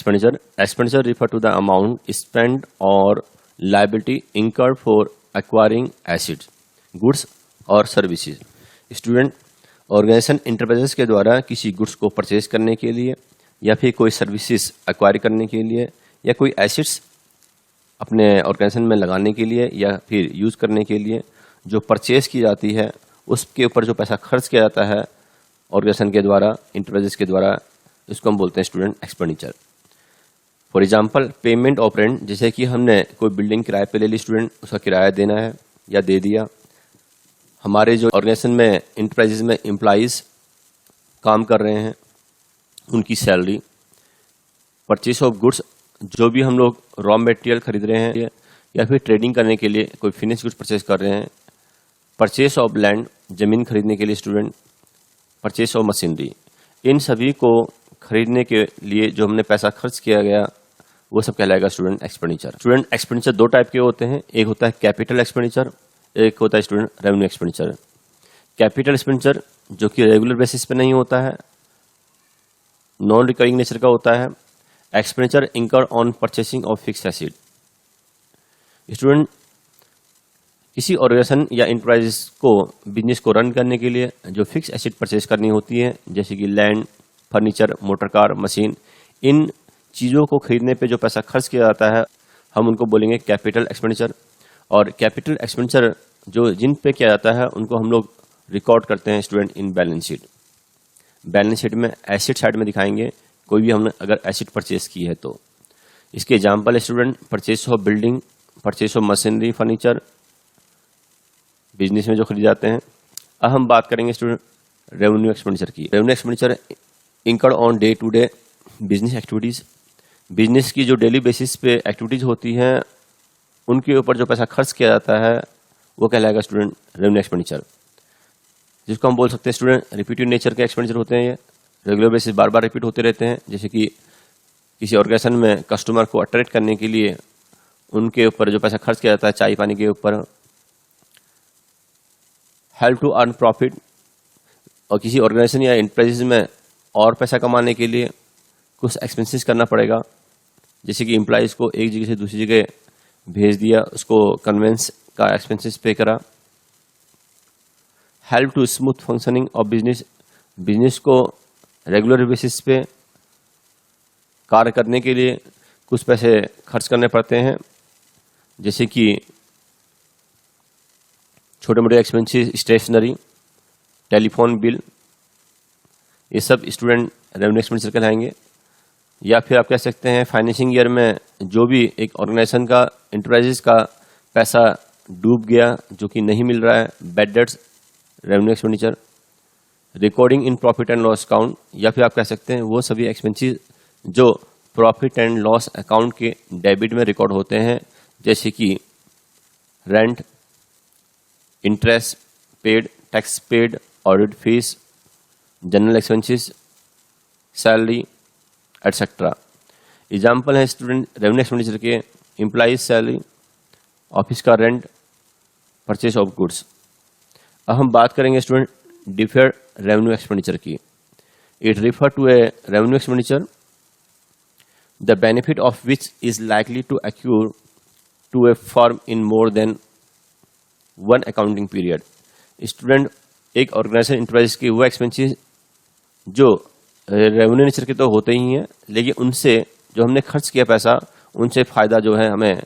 expenditure. Expenditure refer to the amount spent or liability incurred for acquiring assets, goods और services. Student, organisation enterprises के द्वारा किसी goods को purchase करने के लिए या फिर कोई सर्विसेज एक्वायर करने के लिए या कोई एसेट्स अपने ऑर्गेनाइजेशन में लगाने के लिए या फिर यूज़ करने के लिए जो परचेज की जाती है, उसके ऊपर जो पैसा खर्च किया जाता है ऑर्गेनाइजेशन के द्वारा, इंटरप्राइजेस के द्वारा, इसको हम बोलते हैं student expenditure. For example payment of rent, जैसे कि हमने कोई बिल्डिंग किराए पे ले ली स्टूडेंट, उसका किराया देना है या दे दिया। हमारे जो ऑर्गेनाइजेशन में इंटरप्राइजेस में एम्प्लॉइज काम कर रहे हैं उनकी सैलरी। परचेस ऑफ गुड्स, जो भी हम लोग रॉ मटेरियल खरीद रहे हैं या फिर ट्रेडिंग करने के लिए कोई फिनिश गुड्स परचेज कर रहे हैं। परचेस ऑफ लैंड, जमीन खरीदने के लिए स्टूडेंट। परचेस ऑफ मशीनरी, इन सभी को खरीदने के लिए जो हमने पैसा खर्च किया गया वो सब कहलाएगा स्टूडेंट एक्सपेंडिचर। स्टूडेंट एक्सपेंडिचर दो टाइप के होते हैं, एक होता है कैपिटल एक्सपेंडिचर, एक होता है student revenue expenditure. Capital expenditure जो कि रेगुलर बेसिस पे नहीं होता है, नॉन रिकरिंग नेचर का होता है। एक्सपेंडिचर इंकर on purchasing of fix asset. Student, किसी ऑर्गेनाइजेशन या इंटरप्राइज को बिजनेस को रन करने के लिए जो फिक्स एसेट परचेज करनी होती है, जैसे कि land, furniture, motor car, machine, इन चीज़ों को खरीदने पे जो पैसा खर्च किया जाता है हम उनको बोलेंगे कैपिटल एक्सपेंडिचर। और कैपिटल एक्सपेंडिचर जो जिन पे किया जाता है उनको हम लोग रिकॉर्ड करते हैं student in balance sheet. Balance sheet में एसेट साइड में दिखाएंगे कोई भी हमने अगर एसेट परचेज की है तो। इसके एग्जाम्पल है student purchase of building, purchase of machinery, furniture, business में जो खरीद जाते हैं। अब हम बात करेंगे स्टूडेंट रेवेन्यू एक्सपेंडिचर की। Revenue expenditure incurred on day to day business activities. Business की जो डेली बेसिस पे एक्टिविटीज़ होती हैं उनके ऊपर जो पैसा खर्च किया जाता है वो कहलाएगा स्टूडेंट रेवेन्यू एक्सपेंडिचर, जिसको हम बोल सकते हैं स्टूडेंट रिपीटेड नेचर के एक्सपेंडिचर होते हैं। ये रेगुलर बेसिस बार बार रिपीट होते रहते हैं, जैसे कि किसी ऑर्गेनाइजेशन में कस्टमर को अट्रैक्ट करने के लिए उनके ऊपर जो पैसा खर्च किया जाता है चाय पानी के ऊपर। हेल्प टू अर्न प्रॉफिट, और किसी ऑर्गेनाइजेशन या इंटरप्राइजेज में और पैसा कमाने के लिए कुछ एक्सपेंसेस करना पड़ेगा, जैसे कि एम्प्लॉइज़ को एक जगह से दूसरी जगह भेज दिया, उसको कन्वेंस का एक्सपेंसेस पे करा। Help to smooth functioning of business, business को रेगुलर बेसिस पे कार्य करने के लिए कुछ पैसे खर्च करने पड़ते हैं, जैसे कि छोटे मोटे एक्सपेंसेस, स्टेशनरी, टेलीफोन बिल, ये सब स्टूडेंट रेवेन्यू एक्सपेंडिचर कहलाएंगे। या फिर आप कह सकते हैं फाइनेंसिंग ईयर में जो भी एक ऑर्गेनाइजेशन का, इंटरप्राइजेस का पैसा डूब गया जो कि नहीं मिल रहा है, bad debts, revenue expenditure. Recording in profit and loss account, या फिर आप कह सकते हैं वो सभी एक्सपेंसेस जो प्रॉफिट एंड लॉस अकाउंट के डेबिट में रिकॉर्ड होते हैं, जैसे कि rent, interest paid, tax paid, audit fees, general expenses, salary etcetera. Example है स्टूडेंट रेवेन्यू एक्सपेंडिचर के एम्प्लॉइज सैलरी, ऑफिस का रेंट, परचेज ऑफ गुड्स। अब हम बात करेंगे स्टूडेंट डिफर्ड रेवेन्यू एक्सपेंडिचर की। It refer to a revenue expenditure the benefit of which is likely to accrue to a firm in more then one accounting period. Student, एक organisation enterprise की वो expenses जो revenue nature के तो होते ही हैं, लेकिन उनसे जो हमने खर्च किया पैसा, उनसे फ़ायदा जो है हमें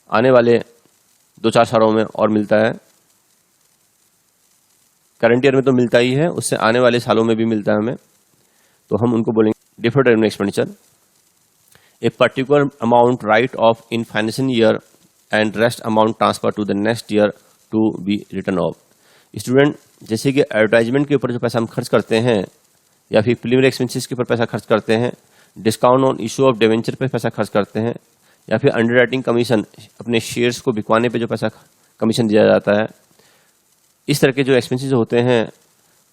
आने वाले 2-4 सालों में और मिलता है। करंट ईयर में तो मिलता ही है, उससे आने वाले सालों में भी मिलता है हमें, तो हम उनको बोलेंगे deferred revenue expenditure. A particular amount write off in financial year and rest amount transfer to the next year to be written off. Student, जैसे कि एडवर्टाइजमेंट के ऊपर जो पैसा हम खर्च करते हैं या फिर प्रीलिमिनरी एक्सपेंसेस के ऊपर पैसा खर्च करते हैं, discount on issue of debenture पे पैसा खर्च करते हैं, या फिर अंडरराइटिंग कमीशन, अपने शेयर्स को बिकवाने पे जो पैसा कमीशन दिया जाता है, इस तरह के जो एक्सपेंसेस होते हैं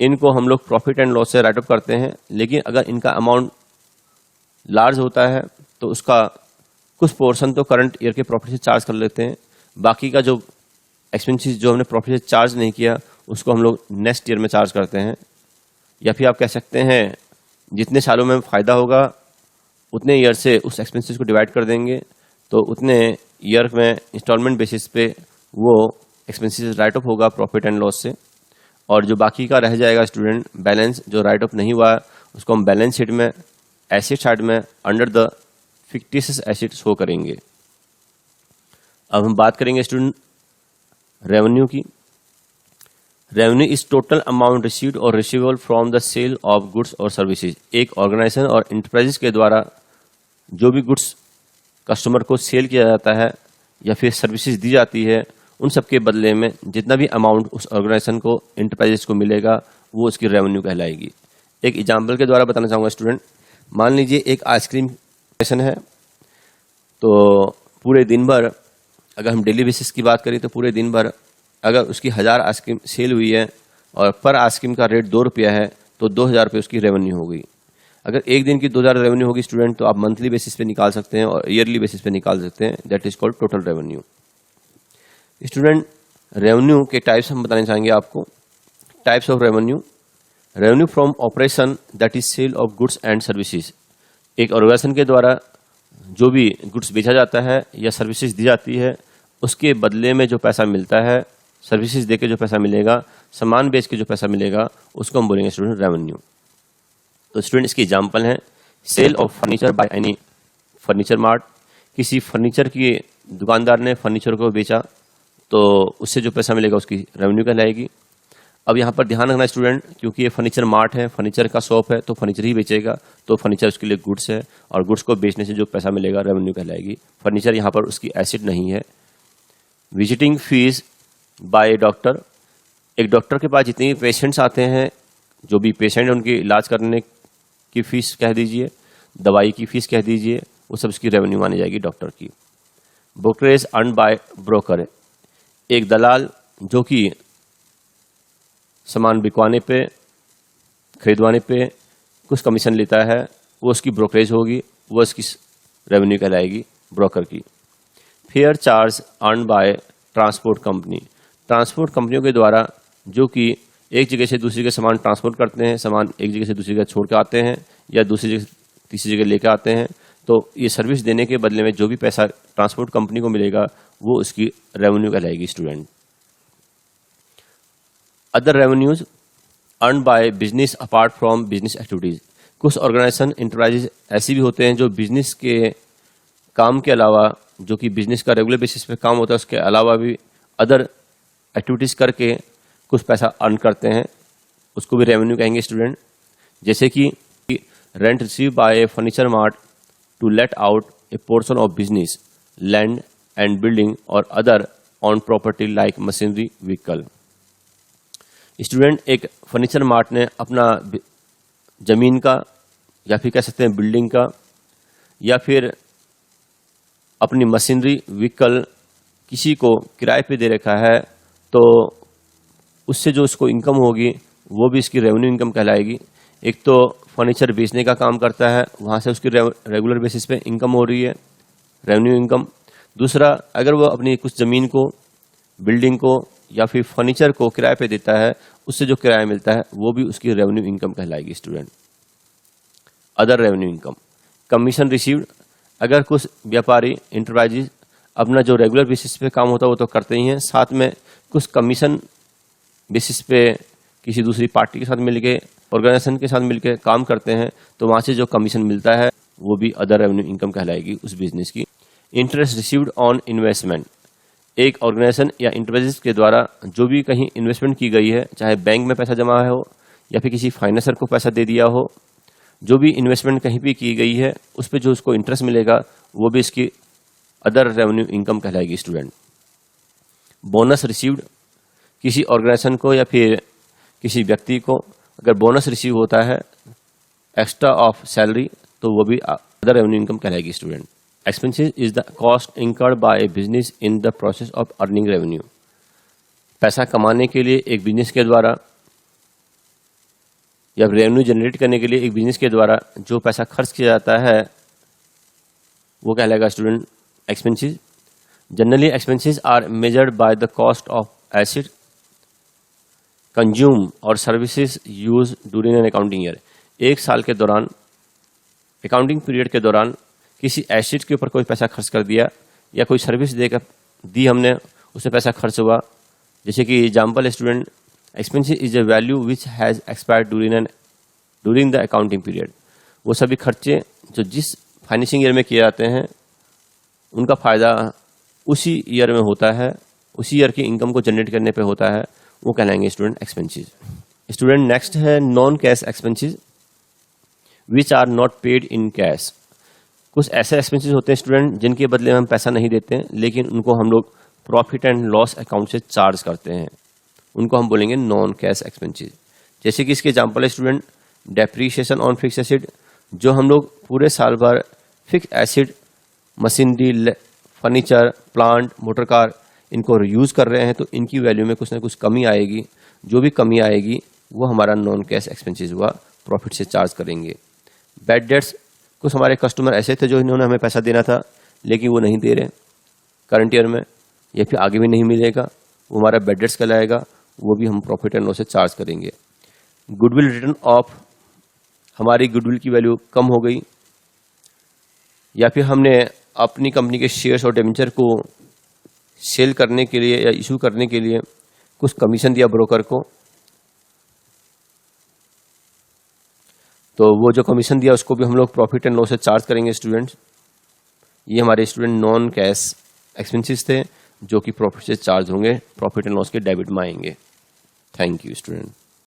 इनको हम लोग प्रॉफिट एंड लॉस से राइट ऑफ करते हैं। लेकिन अगर इनका अमाउंट लार्ज होता है तो उसका कुछ पोर्शन तो करंट ईयर के प्रॉफिट से चार्ज कर लेते हैं, बाकी का जो एक्सपेंसेस जो हमने प्रॉफिट से चार्ज नहीं किया उसको हम लोग नेक्स्ट ईयर में चार्ज करते हैं। या फिर आप कह सकते हैं जितने सालों में फ़ायदा होगा उतने ईयर से उस एक्सपेंसेस को डिवाइड कर देंगे, तो उतने ईयर में इंस्टॉलमेंट बेसिस पे वो एक्सपेंसेस राइट ऑफ होगा प्रॉफिट एंड लॉस से, और जो बाकी का रह जाएगा स्टूडेंट बैलेंस जो राइट ऑफ नहीं हुआ उसको हम बैलेंस शीट में एसेट साइड में under the fictitious asset show करेंगे। अब हम बात करेंगे स्टूडेंट रेवेन्यू की। Revenue is total amount received और receivable from the sale of goods और सर्विसेज। एक ऑर्गेनाइजेशन और इंटरप्राइजेस के द्वारा जो भी गुड्स कस्टमर को सेल किया जाता है या फिर सर्विसेज दी जाती है, उन सब के बदले में जितना भी अमाउंट उस ऑर्गेनाइजेशन को इंटरप्राइजेस को मिलेगा वो उसकी रेवेन्यू कहलाएगी। एक एग्जाम्पल के द्वारा बताना चाहूँगा स्टूडेंट, मान लीजिए एक आइसक्रीम स्टेशन है, तो पूरे दिन भर अगर हम डेली बेसिस की बात करें तो पूरे दिन भर अगर उसकी 1000 आइसक्रीम सेल हुई है और पर आइसक्रीम का रेट 2 रुपया है तो 2000 रुपये उसकी रेवेन्यू हो गई। अगर एक दिन की 2000 रेवेन्यू होगी स्टूडेंट, तो आप मंथली बेसिस पे निकाल सकते हैं और ईयरली बेसिस पे निकाल सकते हैं। That is called total revenue. Student revenue के टाइप्स हम बताने चाहेंगे आपको। Types of revenue. Revenue from operation that is sale of goods and services. एक ऑर्गेनाइजेशन के द्वारा जो भी गुड्स बेचा जाता है या सर्विसेज दी जाती है उसके बदले में जो पैसा मिलता है, सर्विसेज दे के जो पैसा मिलेगा, सामान बेच के जो पैसा मिलेगा, उसको हम बोलेंगे स्टूडेंट रेवेन्यू। तो स्टूडेंट इसकी एग्जांपल है sale of furniture by any furniture mart. किसी फर्नीचर की दुकानदार ने फर्नीचर को बेचा तो उससे जो पैसा मिलेगा उसकी रेवेन्यू कहलाएगी। अब यहाँ पर ध्यान रखना स्टूडेंट, क्योंकि ये फर्नीचर मार्ट है, फर्नीचर का शॉप है, तो फर्नीचर ही बेचेगा, तो फर्नीचर उसके लिए गुड्स है और गुड्स को बेचने से जो पैसा मिलेगा रेवेन्यू कहलाएगी। फर्नीचर यहाँ पर उसकी एसेट नहीं है। Visiting fees by doctor. एक डॉक्टर के पास जितने भी पेशेंट्स आते हैं, जो भी पेशेंट है उनकी इलाज करने की फीस कह दीजिए, दवाई की फीस कह दीजिए, वो सब उसकी रेवेन्यू मानी जाएगी डॉक्टर की। Brokerage earn by broker. एक दलाल जो कि सामान बिकवाने पे, खरीदवाने पे कुछ कमीशन लेता है, वो उसकी ब्रोकरेज होगी, वो उसकी रेवेन्यू कहलाएगी ब्रोकर की। Fair charge earn by transport company. Transport कंपनियों के द्वारा जो कि एक जगह से दूसरी जगह सामान ट्रांसपोर्ट करते हैं, सामान एक जगह से दूसरी जगह छोड़ के आते हैं या दूसरी जगह तीसरी जगह लेकर आते हैं, तो ये सर्विस देने के बदले में जो भी पैसा ट्रांसपोर्ट कंपनी को मिलेगा वो उसकी रेवेन्यू कहलाएगी student. Other revenues earn by business apart from business activities. कुछ ऑर्गेनाइजेशन इंटरप्राइजेज ऐसी भी होते हैं जो बिजनेस के काम के अलावा, जो कि बिजनेस का रेगुलर बेसिस पे काम होता है, उसके अलावा भी अदर एक्टिविटीज करके कुछ पैसा अर्न करते हैं, उसको भी रेवेन्यू कहेंगे स्टूडेंट। जैसे कि rent receive by a furniture mart to let out a portion of business, land and building और other on property like machinery vehicle. Student एक फर्नीचर मार्ट ने अपना जमीन का या फिर कह सकते हैं बिल्डिंग का या फिर अपनी मशीनरी व्हीकल किसी को किराए पे दे रखा है, तो उससे जो उसको इनकम होगी वो भी इसकी रेवेन्यू इनकम कहलाएगी। एक तो फर्नीचर बेचने का काम करता है, वहाँ से उसकी रेगुलर बेसिस पे इनकम हो रही है, रेवेन्यू इनकम। दूसरा, अगर वो अपनी कुछ ज़मीन को, बिल्डिंग को या फिर फर्नीचर को किराए पे देता है, उससे जो किराया मिलता है वो भी उसकी रेवेन्यू इनकम कहलाएगी student. Other revenue income. Commission received. अगर कुछ व्यापारी इंटरप्राइजेज अपना जो रेगुलर बेसिस पे काम होता है वो तो करते ही हैं, साथ में कुछ कमीशन बेसिस पे किसी दूसरी पार्टी के साथ मिलके, ऑर्गेनाइजेशन के साथ मिलके काम करते हैं, तो वहाँ से जो कमीशन मिलता है वो भी अदर रेवेन्यू इनकम कहलाएगी उस बिजनेस की। Interest received on investment. एक ऑर्गेनाइजेशन या इंटरप्राइजेज के द्वारा जो भी कहीं इन्वेस्टमेंट की गई है, चाहे बैंक में पैसा जमा हो या फिर किसी फाइनेंसर को पैसा दे दिया हो, जो भी इन्वेस्टमेंट कहीं भी की गई है उस पर जो उसको इंटरेस्ट मिलेगा वो भी इसकी अदर रेवेन्यू इनकम कहलाएगी स्टूडेंट। Bonus received. किसी ऑर्गेनाइजेशन को या फिर किसी व्यक्ति को अगर बोनस रिसीव होता है एक्स्ट्रा ऑफ सैलरी, तो वो भी अदर रेवेन्यू इनकम कहलाएगी student. Expenses is the cost incurred by a business in the process of earning revenue. पैसा कमाने के लिए एक बिजनेस के द्वारा या रेवेन्यू जनरेट करने के लिए एक बिजनेस के द्वारा जो पैसा खर्च किया जाता है वो कहलाएगा student expenses. Generally expenses are measured by the cost of asset consume और services use during an accounting year. एक साल के दौरान अकाउंटिंग पीरियड के दौरान किसी एसेट के ऊपर कोई पैसा खर्च कर दिया या कोई सर्विस देकर दी हमने, उसमें पैसा खर्च हुआ, जैसे कि example student, expensive is a value which has expired during the accounting period. वो सभी खर्चे जो जिस फाइनेंशिंग ईयर में किए जाते हैं उनका फ़ायदा उसी ईयर में होता है, उसी ईयर की इनकम को जनरेट करने पे होता है, वो कहलाएंगे स्टूडेंट एक्सपेंसेस। स्टूडेंट नेक्स्ट है non cash expenses which are not paid in cash. कुछ ऐसे एक्सपेंसेस होते हैं स्टूडेंट जिनके बदले में हम पैसा नहीं देते हैं, लेकिन उनको हम लोग प्रॉफिट एंड लॉस अकाउंट से चार्ज करते हैं, उनको हम बोलेंगे नॉन कैश एक्सपेंसेस। जैसे कि इसके एग्जांपल है student, depreciation on fix acid, जो हम लोग पूरे साल भर fix acid, machinery, furniture, plant, motor car इनको यूज़ कर रहे हैं, तो इनकी वैल्यू में कुछ ना कुछ कमी आएगी। जो भी कमी आएगी वो हमारा नॉन कैश एक्सपेंसेस हुआ, प्रॉफिट से चार्ज करेंगे। बैड डेट्स, कुछ हमारे कस्टमर ऐसे थे जो इन्होंने हमें पैसा देना था लेकिन वो नहीं दे रहे करंट ईयर में या फिर आगे भी नहीं मिलेगा, वो हमारा बैड डेट्स कहलाएगा, वो भी हम प्रॉफिट एंड लॉस से चार्ज करेंगे। गुडविल रिटर्न ऑफ, हमारी गुडविल की वैल्यू कम हो गई या फिर हमने अपनी कंपनी के शेयर्स और डिबेंचर को सेल करने के लिए या इशू करने के लिए कुछ कमीशन दिया ब्रोकर को, तो वो जो कमीशन दिया उसको भी हम लोग प्रॉफिट एंड लॉस से चार्ज करेंगे स्टूडेंट्स। ये हमारे स्टूडेंट नॉन कैश एक्सपेंसेस थे जो कि प्रॉफिट से चार्ज होंगे, प्रॉफिट एंड लॉस के डेबिट में आएंगे। Thank you student.